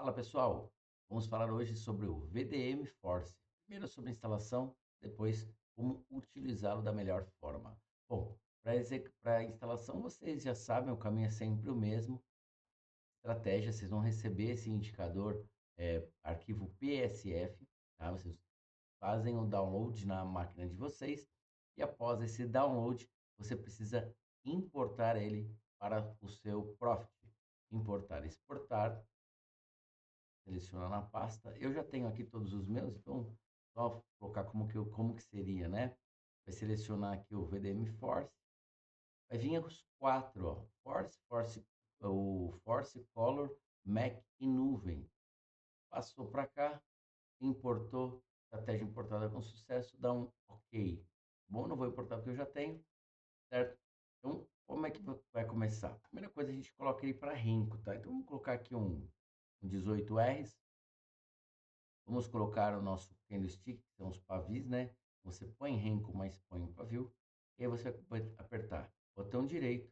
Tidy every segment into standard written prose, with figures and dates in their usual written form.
Fala pessoal, vamos falar hoje sobre o VDM Force. Primeiro sobre a instalação, depois como utilizá-lo da melhor forma. Bom, para a instalação vocês já sabem, o caminho é sempre o mesmo. Estratégia, vocês vão receber esse indicador, arquivo PSF, tá? Vocês fazem o download na máquina de vocês e após esse download, você precisa importar ele para o seu Profit. Importar, exportar. Selecionar na pasta. Eu já tenho aqui todos os meus, então só colocar como que seria, né? Vai selecionar aqui o VDM Force. Vai vir os quatro, ó. O Force Color, Mac e nuvem. Passou para cá, importou, estratégia importada com sucesso, dá um OK. Bom, não vou importar porque eu já tenho, certo? Então, como é que vai começar? Primeira coisa, a gente coloca ele para Rinco, tá? Então, vamos colocar aqui um 18Rs. Vamos colocar o nosso candlestick, que são os pavis, né? Você põe renco, mas põe o pavio. E aí você vai apertar botão direito,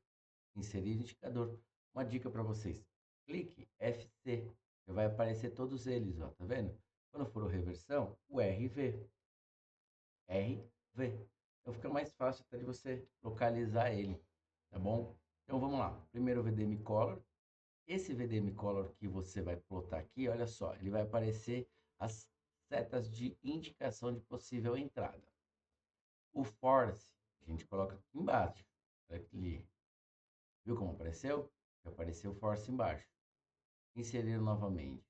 inserir indicador. Uma dica para vocês: clique FC, já vai aparecer todos eles, ó, tá vendo? Quando for o reversão, o RV, RV. Então fica mais fácil até de você localizar ele, tá bom? Então vamos lá. Primeiro o VDM Color. Esse VDM Color que você vai plotar aqui, olha só, ele vai aparecer as setas de indicação de possível entrada. O Force, a gente coloca aqui embaixo. Aqui. Viu como apareceu? Apareceu o Force embaixo. Inserir novamente.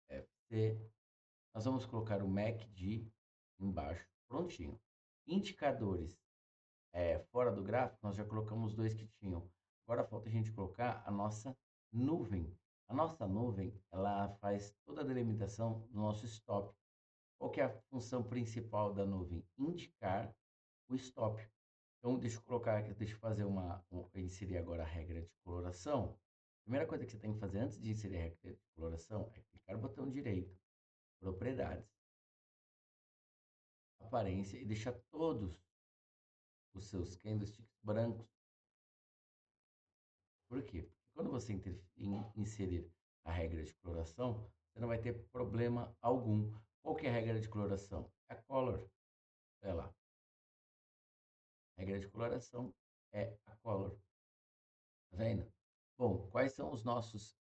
FC. Nós vamos colocar o MACD embaixo. Prontinho. Indicadores fora do gráfico, nós já colocamos dois que tinham. Agora falta a gente colocar a nossa nuvem. A nossa nuvem, ela faz toda a delimitação do nosso stop. Qual que é a função principal da nuvem? Indicar o stop. Então, deixa eu fazer inserir agora a regra de coloração. A primeira coisa que você tem que fazer antes de inserir a regra de coloração é clicar no botão direito, propriedades, aparência e deixar todos os seus candlesticks brancos. Por quê? Porque quando você inserir a regra de coloração, você não vai ter problema algum. Qual que é a regra de coloração? É a color. Olha lá. A regra de coloração é a color. Tá vendo? Bom, quais são os nossos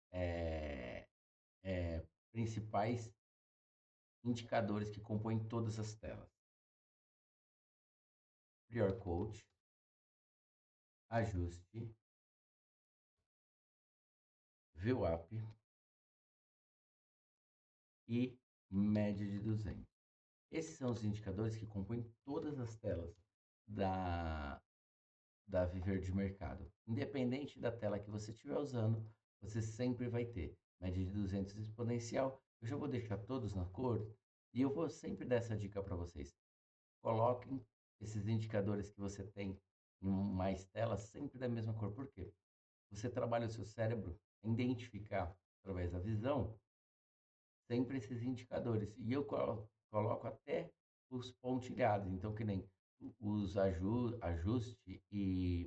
principais indicadores que compõem todas as telas? Prior Coach, ajuste, VWAP e média de 200. Esses são os indicadores que compõem todas as telas da Viver de Mercado. Independente da tela que você estiver usando, você sempre vai ter média de 200 exponencial. Eu já vou deixar todos na cor e eu vou sempre dar essa dica para vocês. Coloquem esses indicadores que você tem em mais telas sempre da mesma cor. Por quê? Você trabalha o seu cérebro em identificar, através da visão, sempre esses indicadores. E eu coloco até os pontilhados. Então, que nem os ajuste e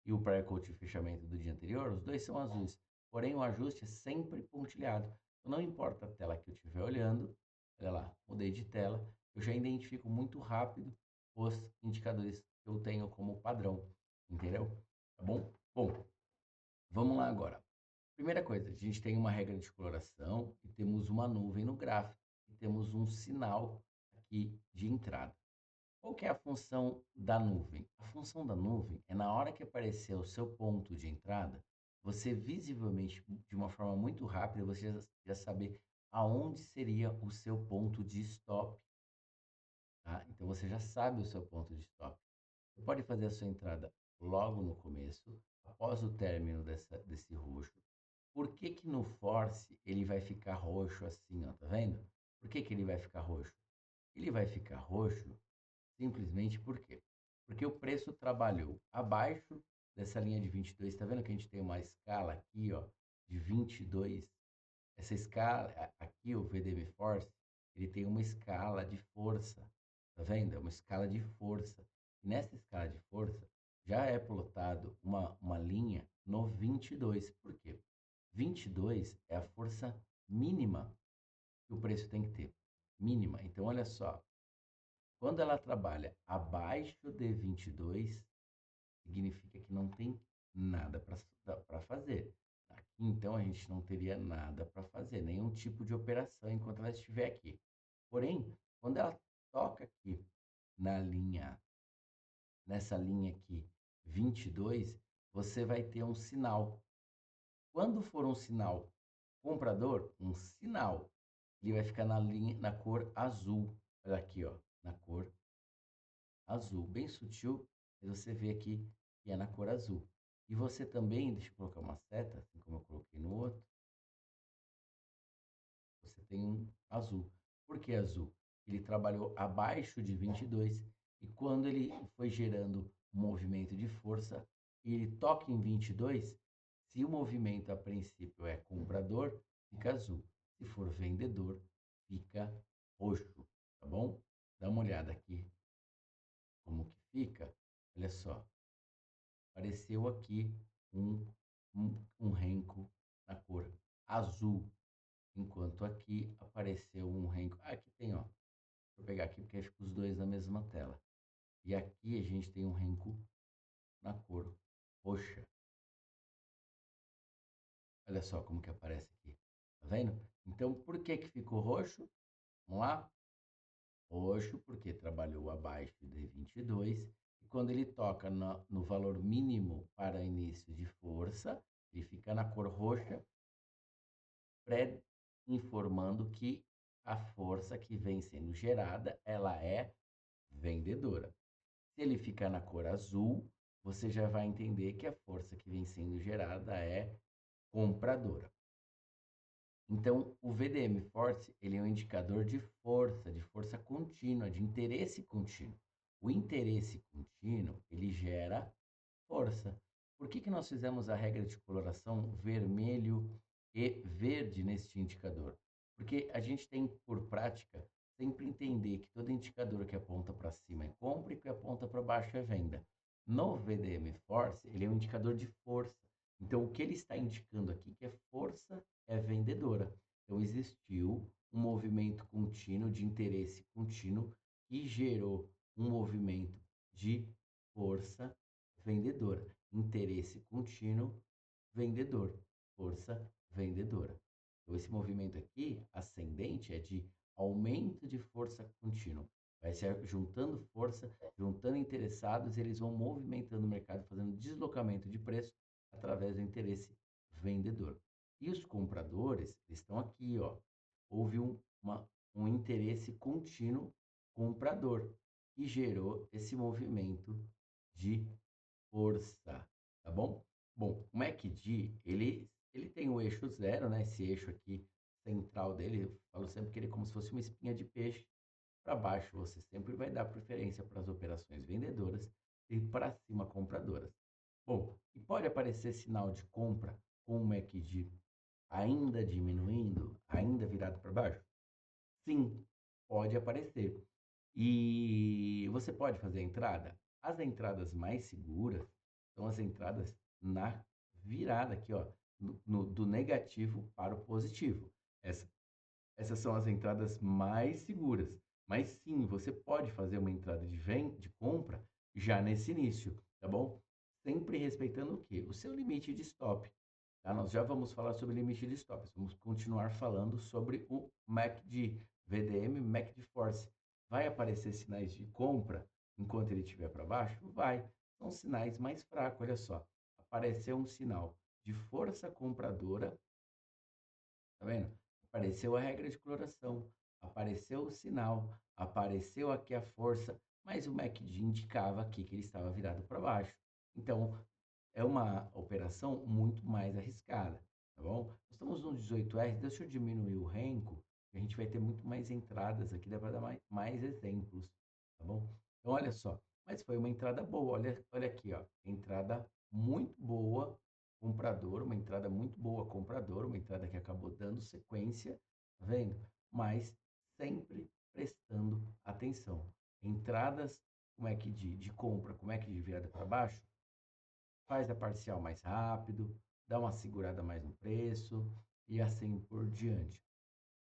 o prior coach e fechamento do dia anterior, os dois são azuis. Porém, o ajuste é sempre pontilhado. Então, não importa a tela que eu estiver olhando, olha lá, mudei de tela, eu já identifico muito rápido os indicadores que eu tenho como padrão, entendeu? Tá bom? Bom, vamos lá agora. Primeira coisa, a gente tem uma regra de coloração e temos uma nuvem no gráfico e temos um sinal aqui de entrada. Qual que é a função da nuvem? A função da nuvem é na hora que aparecer o seu ponto de entrada, você visivelmente, de uma forma muito rápida, você já saber aonde seria o seu ponto de stop, tá? Então você já sabe o seu ponto de stop. Você pode fazer a sua entrada logo no começo, após o término desse roxo. Por que que no force ele vai ficar roxo assim, ó, tá vendo? Por que que ele vai ficar roxo? Ele vai ficar roxo simplesmente por quê? Porque o preço trabalhou abaixo dessa linha de 22. Tá vendo que a gente tem uma escala aqui, ó, de 22. Essa escala aqui, o VDB Force, ele tem uma escala de força. Tá vendo? É uma escala de força. E nessa escala de força já é plotado uma linha no 22. Por quê? 22 é a força mínima que o preço tem que ter. Mínima. Então, olha só, quando ela trabalha abaixo de 22, significa que não tem nada para fazer. Aqui, então, a gente não teria nada para fazer, nenhum tipo de operação enquanto ela estiver aqui. Porém, quando ela toca aqui na linha, nessa linha aqui, 22, você vai ter um sinal. Quando for um sinal comprador, um sinal, ele vai ficar na linha, na cor azul. Olha aqui, ó, na cor azul, bem sutil, mas você vê aqui que é na cor azul. E você também, deixa eu colocar uma seta, assim como eu coloquei no outro, você tem um azul. Por que azul? Ele trabalhou abaixo de 22 e quando ele foi gerando um movimento de força e ele toca em 22, se o movimento a princípio é comprador, fica azul. Se for vendedor, fica roxo, tá bom? Dá uma olhada aqui como que fica. Olha só, apareceu aqui um, um renco na cor azul, enquanto aqui apareceu um renco. Aqui tem, ó. Vou pegar aqui porque aí fica os dois na mesma tela. E aqui a gente tem um renco na cor roxa. Olha só como que aparece aqui. Tá vendo? Então, por que que ficou roxo? Vamos lá? Roxo porque trabalhou abaixo de 22 e quando ele toca no valor mínimo para início de força, ele fica na cor roxa, pré-informando que a força que vem sendo gerada, ela é vendedora. Se ele ficar na cor azul, você já vai entender que a força que vem sendo gerada é compradora. Então, o VDM Force, ele é um indicador de força contínua, de interesse contínuo. O interesse contínuo, ele gera força. Por que que nós fizemos a regra de coloração vermelho e verde neste indicador? Porque a gente tem por prática sempre entender que todo indicador que aponta para cima é compra e que aponta para baixo é venda. No VDM Force, ele é um indicador de força. Então, o que ele está indicando aqui que é força é vendedora. Então, existiu um movimento contínuo de interesse contínuo e gerou um movimento de força vendedora. Interesse contínuo, vendedor. Força vendedora. Então, esse movimento aqui, ascendente, é de aumento de força contínuo. Vai ser juntando força, juntando interessados, eles vão movimentando o mercado, fazendo deslocamento de preço através do interesse vendedor. E os compradores estão aqui, ó. Houve um interesse contínuo comprador que gerou esse movimento de força, tá bom? Bom, o MACD, ele tem o eixo zero, né? Esse eixo aqui central dele, eu falo sempre que ele é como se fosse uma espinha de peixe. Para baixo você sempre vai dar preferência para as operações vendedoras e para cima compradoras. Bom, e pode aparecer sinal de compra com o MACD ainda diminuindo, ainda virado para baixo? Sim, pode aparecer. E você pode fazer a entrada? As entradas mais seguras são as entradas na virada aqui, ó, do negativo para o positivo. Essa, essas são as entradas mais seguras. Mas sim, você pode fazer uma entrada de compra já nesse início, tá bom? Sempre respeitando o quê? O seu limite de stop. Tá? Nós já vamos falar sobre limite de stops. Vamos continuar falando sobre o MACD, VDM, MACD Force. Vai aparecer sinais de compra enquanto ele estiver para baixo? Vai. São sinais mais fracos, olha só. Apareceu um sinal de força compradora, tá vendo? Apareceu a regra de coloração, apareceu o sinal, apareceu aqui a força, mas o MACD indicava aqui que ele estava virado para baixo. Então, é uma operação muito mais arriscada, tá bom? Nós estamos no 18R, deixa eu diminuir o renco, que a gente vai ter muito mais entradas aqui, dá para dar mais exemplos, tá bom? Então, olha só, mas foi uma entrada boa, olha aqui, ó, entrada muito boa, comprador, uma entrada muito boa, comprador, uma entrada que acabou dando sequência, tá vendo? Mas sempre prestando atenção. Entradas, como é que de compra, como é que de virada para baixo, faz a parcial mais rápido, dá uma segurada mais no preço, e assim por diante.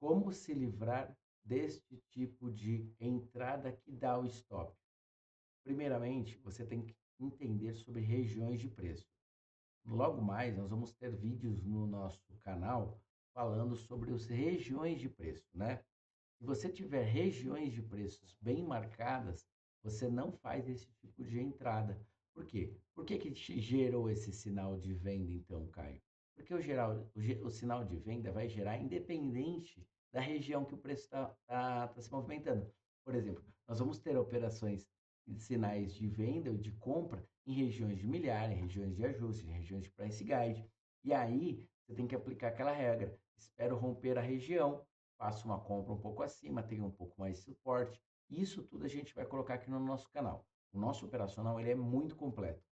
Como se livrar deste tipo de entrada que dá o stop? Primeiramente, você tem que entender sobre regiões de preço. Logo mais, nós vamos ter vídeos no nosso canal falando sobre as regiões de preço, né? Se você tiver regiões de preços bem marcadas, você não faz esse tipo de entrada. Por quê? Por que que te gerou esse sinal de venda então, Caio? Porque o sinal de venda vai gerar independente da região que o preço está se movimentando. Por exemplo, nós vamos ter operações de sinais de venda ou de compra em regiões de milhar, em regiões de ajuste, em regiões de price guide. E aí você tem que aplicar aquela regra. Espero romper a região, faço uma compra um pouco acima, tenho um pouco mais de suporte. Isso tudo a gente vai colocar aqui no nosso canal. O nosso operacional ele é muito completo.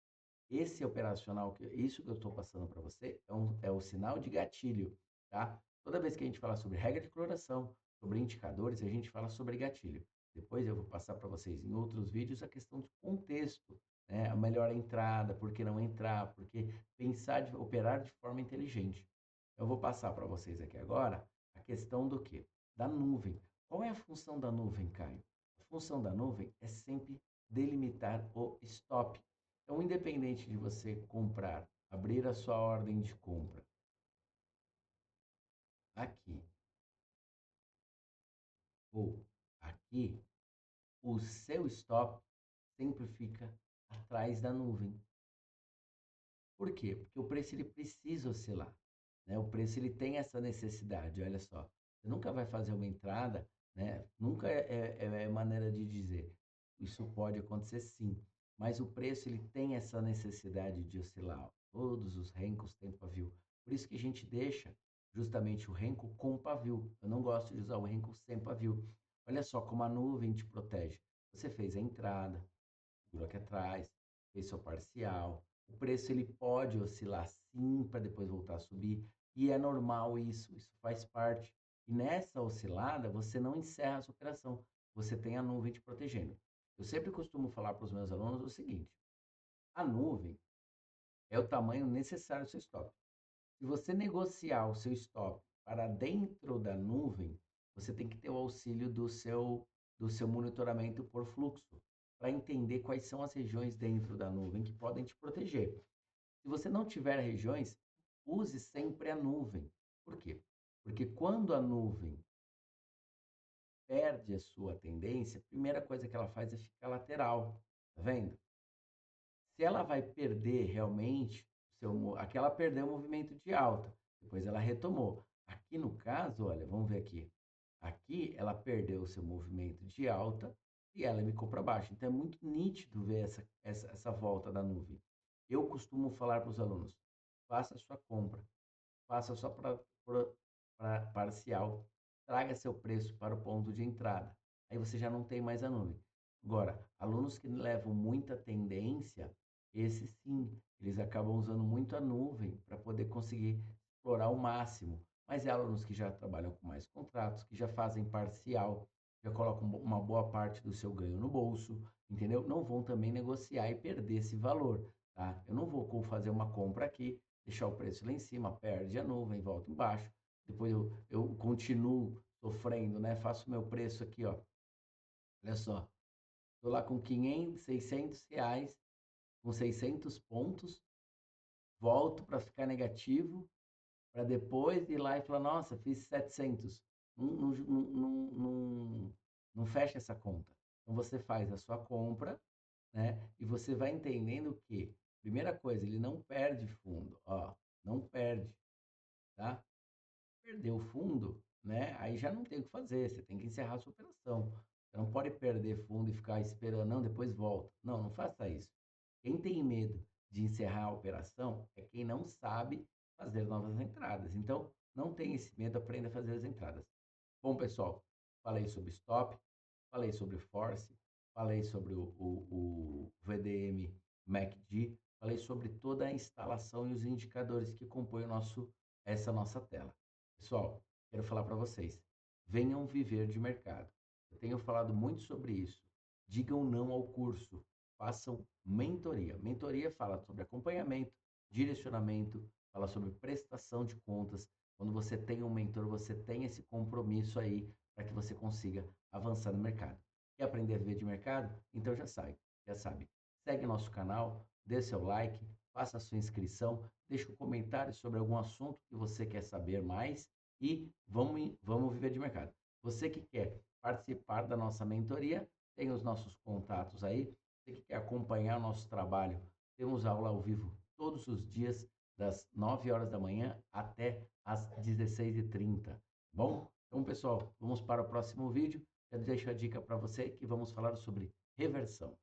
Esse operacional, isso que eu estou passando para você, é o sinal de gatilho, tá? Toda vez que a gente fala sobre regra de coloração, sobre indicadores, a gente fala sobre gatilho. Depois eu vou passar para vocês em outros vídeos a questão de contexto, né? A melhor entrada, por que não entrar, porque pensar de operar de forma inteligente. Eu vou passar para vocês aqui agora a questão do quê? Da nuvem. Qual é a função da nuvem, Caio? A função da nuvem é sempre delimitar o stop. Então, independente de você comprar, abrir a sua ordem de compra aqui ou aqui, o seu stop sempre fica atrás da nuvem. Por quê? Porque o preço ele precisa oscilar, né? O preço ele tem essa necessidade, olha só. Você nunca vai fazer uma entrada, né? Nunca é maneira de dizer. Isso pode acontecer sim, mas o preço ele tem essa necessidade de oscilar. Todos os Rencos têm pavio. Por isso que a gente deixa justamente o Renko com pavio. Eu não gosto de usar o Renko sem pavio. Olha só como a nuvem te protege. Você fez a entrada, segurou aqui atrás, fez seu parcial. O preço ele pode oscilar sim para depois voltar a subir, e é normal isso faz parte. E nessa oscilada, você não encerra a sua operação, você tem a nuvem te protegendo. Eu sempre costumo falar para os meus alunos o seguinte: a nuvem é o tamanho necessário do seu stop. Se você negociar o seu stop para dentro da nuvem, você tem que ter o auxílio do seu monitoramento por fluxo, para entender quais são as regiões dentro da nuvem que podem te proteger. Se você não tiver regiões, use sempre a nuvem. Por quê? Porque quando a nuvem perde a sua tendência, a primeira coisa que ela faz é ficar lateral. Tá vendo? Se ela vai perder realmente, aqui ela perdeu o movimento de alta, depois ela retomou. Aqui no caso, olha, vamos ver aqui. Aqui ela perdeu o seu movimento de alta e ela ficou para baixo. Então é muito nítido ver essa volta da nuvem. Eu costumo falar para os alunos: faça a sua compra, faça a sua parcial, traga seu preço para o ponto de entrada. Aí você já não tem mais a nuvem. Agora, alunos que levam muita tendência, esses sim, eles acabam usando muito a nuvem para poder conseguir explorar o máximo. Mas é alunos que já trabalham com mais contratos, que já fazem parcial, já colocam uma boa parte do seu ganho no bolso, entendeu? Não vão também negociar e perder esse valor, tá? Eu não vou fazer uma compra aqui, deixar o preço lá em cima, perde a nuvem, volta embaixo. Depois eu continuo sofrendo, né? Faço meu preço aqui, ó. Olha só, estou lá com 500, R$ 600, com 600 pontos, volto para ficar negativo, para depois ir lá e falar, nossa, fiz 700. Não fecha essa conta. Então você faz a sua compra, né? E você vai entendendo que, primeira coisa, ele não perde fundo, ó, não perde, tá? Perdeu o fundo, né? Aí já não tem o que fazer, você tem que encerrar a sua operação. Você não pode perder fundo e ficar esperando, não, depois volta. Não, não faça isso. Quem tem medo de encerrar a operação é quem não sabe fazer novas entradas. Então, não tenha esse medo, aprenda a fazer as entradas. Bom, pessoal, falei sobre stop, falei sobre force, falei sobre o VDM MACD, falei sobre toda a instalação e os indicadores que compõem essa nossa tela. Pessoal, quero falar para vocês, venham viver de mercado. Eu tenho falado muito sobre isso. Digam não ao curso, façam mentoria. Mentoria fala sobre acompanhamento, direcionamento, fala sobre prestação de contas, Quando você tem um mentor, você tem esse compromisso aí para que você consiga avançar no mercado. Quer aprender a viver de mercado? Então já sabe. Segue nosso canal, dê seu like, faça a sua inscrição, deixe um comentário sobre algum assunto que você quer saber mais e vamos viver de mercado. Você que quer participar da nossa mentoria, tem os nossos contatos aí. Você que quer acompanhar o nosso trabalho, temos aula ao vivo todos os dias, das 9 horas da manhã até às 16h30. Bom? Então, pessoal, vamos para o próximo vídeo. Eu deixo a dica para você que vamos falar sobre reversão.